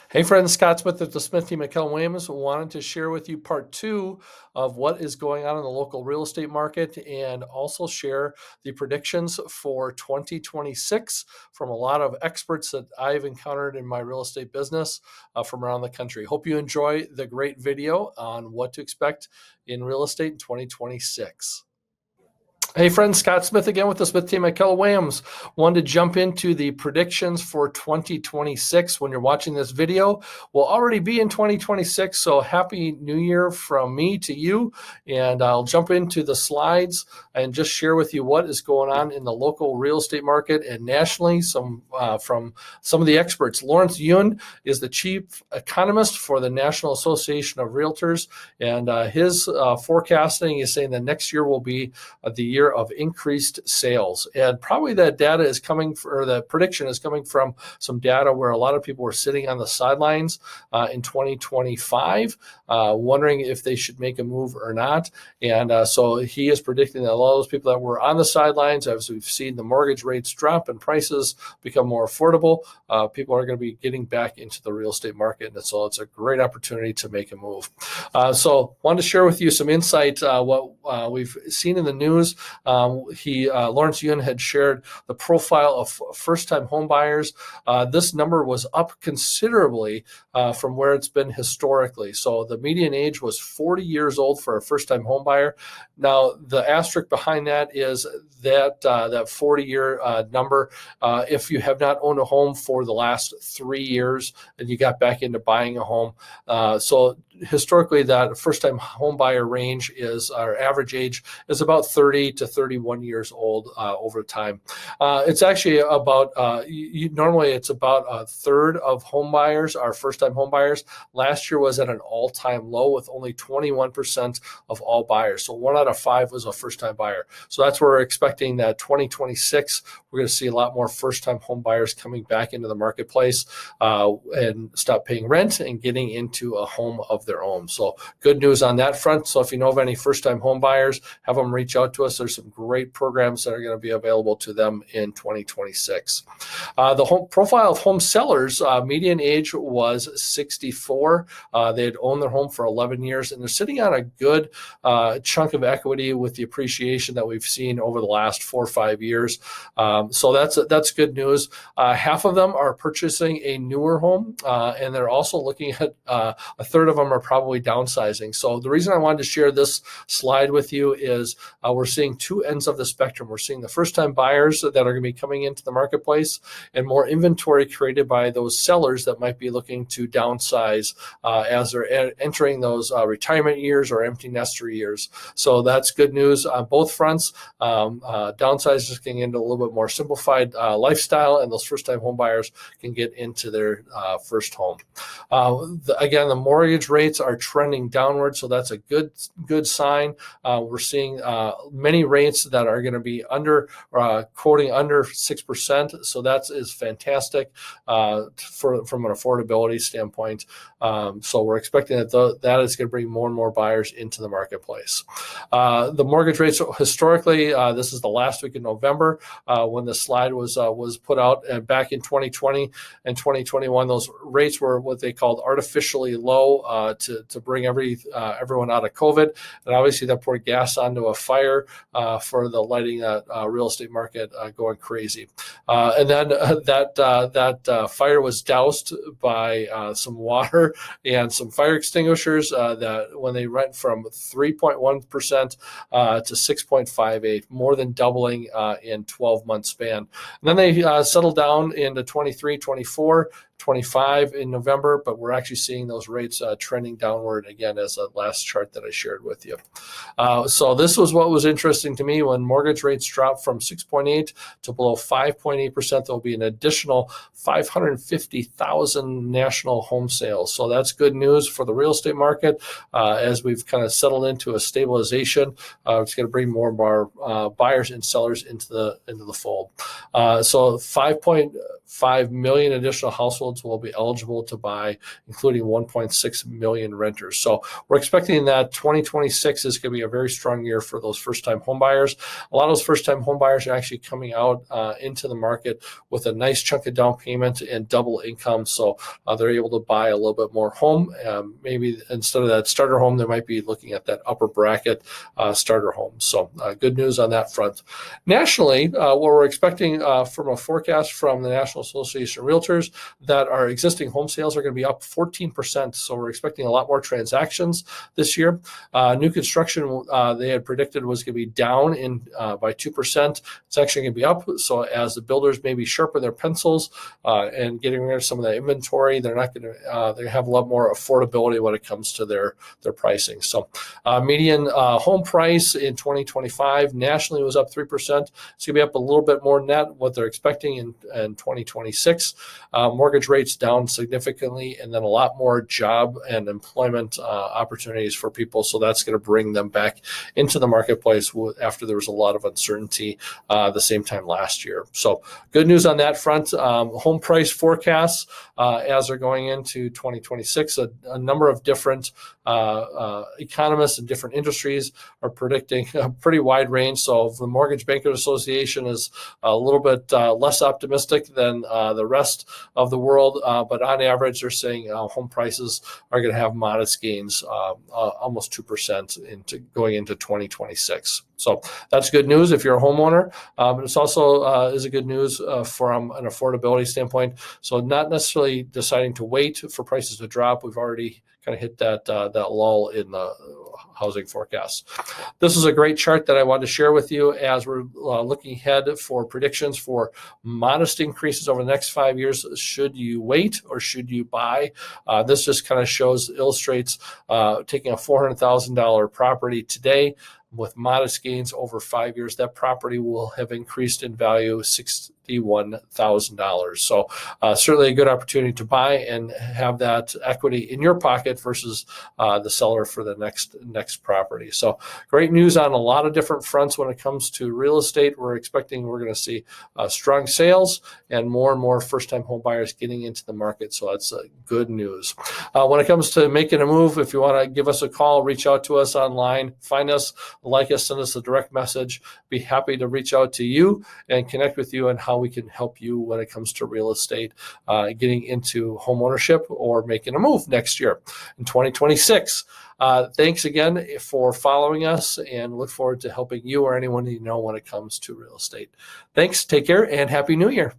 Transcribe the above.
Hey friends, Scott Smith at the Smith team at Keller Williams wanted to share with you part two of what is going on in the local real estate market and also share the predictions for 2026 from a lot of experts that I've encountered in my real estate business from around the country. Hope you enjoy the great video on what to expect in real estate in 2026. Hey friends, Scott Smith again with the Smith team at Keller Williams. Wanted to jump into the predictions for 2026. When you're watching this video, we'll already be in 2026, so happy new year from me to you. And I'll jump into the slides and just share with you what is going on in the local real estate market and nationally, from some of the experts. Lawrence Yun is the chief economist for the National Association of Realtors, and his forecasting is saying that next year will be the year of increased sales. And probably that data is coming, or the prediction is coming from some data where a lot of people were sitting on the sidelines in 2025, wondering if they should make a move or not. And so he is predicting that a lot of those people that were on the sidelines, as we've seen the mortgage rates drop and prices become more affordable, people are going to be getting back into the real estate market. And so it's a great opportunity to make a move. So wanted to share with you some insight, what we've seen in the news. Lawrence Yun had shared the profile of first-time home buyers. This number was up considerably from where it's been historically. So the median age was 40 years old for a first-time home buyer. Now, the asterisk behind that is that 40-year number. If you have not owned a home for the last 3 years and you got back into buying a home, so historically that first-time home buyer range is, our average age is about 30 to 31 years old over time. It's actually about, normally it's about a third of home buyers are first-time home buyers. Last year was at an all-time low with only 21% of all buyers. So 1 out of 5 was a first-time buyer. So that's where we're expecting that 2026, we're going to see a lot more first-time home buyers coming back into the marketplace and stop paying rent and getting into a home of their own. So good news on that front. So if you know of any first-time home buyers, have them reach out to us. There's some great programs that are going to be available to them in 2026. The home profile of home sellers, median age was 64. They had owned their home for 11 years, and they're sitting on a good chunk of equity with the appreciation that we've seen over the last 4 or 5 years. So that's good news. Half of them are purchasing a newer home, and they're also looking at a third of them are probably downsizing. So the reason I wanted to share this slide with you is we're seeing two ends of the spectrum. We're seeing the first-time buyers that are going to be coming into the marketplace, and more inventory created by those sellers that might be looking to downsize as they're entering those retirement years or empty nester years. So that's good news on both fronts. Downsizers is getting into a little bit more simplified lifestyle, and those first-time home buyers can get into their first home. Again, the mortgage rates are trending downward, so that's a good sign. We're seeing many rates that are going to be quoting under 6%, so that is fantastic from an affordability standpoint. So we're expecting that is going to bring more and more buyers into the marketplace. The mortgage rates historically, this is the last week in November when the slide was put out, and back in 2020 and 2021, those rates were what they called artificially low to bring everyone out of COVID, and obviously that poured gas onto a fire for the lighting real estate market going crazy. And then that fire was doused by some water and some fire extinguishers that when they went from 3.1% to 6.58, more than doubling in 12-month span. And then they settled down into 23, 24, 25 in November, but we're actually seeing those rates trending downward again as the last chart that I shared with you. So this was what was interesting to me. When mortgage rates dropped from 6.8 to below 5.8%, there'll be an additional 550,000 national home sales. So that's good news for the real estate market as we've kind of settled into a stabilization. It's going to bring more and more buyers and sellers into the fold. So 5.5 million additional households households will be eligible to buy, including 1.6 million renters. So we're expecting that 2026 is going to be a very strong year for those first-time home buyers. A lot of those first-time home buyers are actually coming out into the market with a nice chunk of down payment and double income. So they're able to buy a little bit more home. Maybe instead of that starter home, they might be looking at that upper bracket starter home. So good news on that front. Nationally, what we're expecting from a forecast from the National Association of Realtors, that our existing home sales are going to be up 14%. So we're expecting a lot more transactions this year. New construction, they had predicted was going to be down by 2%. It's actually going to be up. So as the builders maybe sharpen their pencils and getting rid of some of that inventory, they're not going to they have a lot more affordability when it comes to their pricing. So median home price in 2025 nationally was up 3%. It's going to be up a little bit more net what they're expecting in 2026. Mortgage rates down significantly, and then a lot more job and employment opportunities for people. So that's going to bring them back into the marketplace after there was a lot of uncertainty the same time last year. So good news on that front. Home price forecasts as they're going into 2026, a number of different economists in different industries are predicting a pretty wide range. So the Mortgage Bankers Association is a little bit less optimistic than the rest of the world, but on average, they're saying home prices are going to have modest gains, almost 2% going into 2026. So that's good news if you're a homeowner. It's also is a good news from an affordability standpoint. So not necessarily deciding to wait for prices to drop. We've already kind of hit that lull in the housing forecast. This is a great chart that I wanted to share with you as we're looking ahead for predictions for modest increases over the next 5 years. Should you wait or should you buy? This just kind of illustrates taking a $400,000 property today with modest gains over 5 years. That property will have increased in value $61,000. So certainly a good opportunity to buy and have that equity in your pocket versus the seller for the next property. So great news on a lot of different fronts when it comes to real estate. We're going to see strong sales and more first-time home buyers getting into the market. So that's good news. When it comes to making a move, if you want to give us a call, reach out to us online, find us, like us, send us a direct message. Be happy to reach out to you and connect with you on how we can help you when it comes to real estate, getting into home ownership or making a move next year in 2026. Thanks again for following us, and look forward to helping you or anyone you know when it comes to real estate. Thanks. Take care and Happy New Year.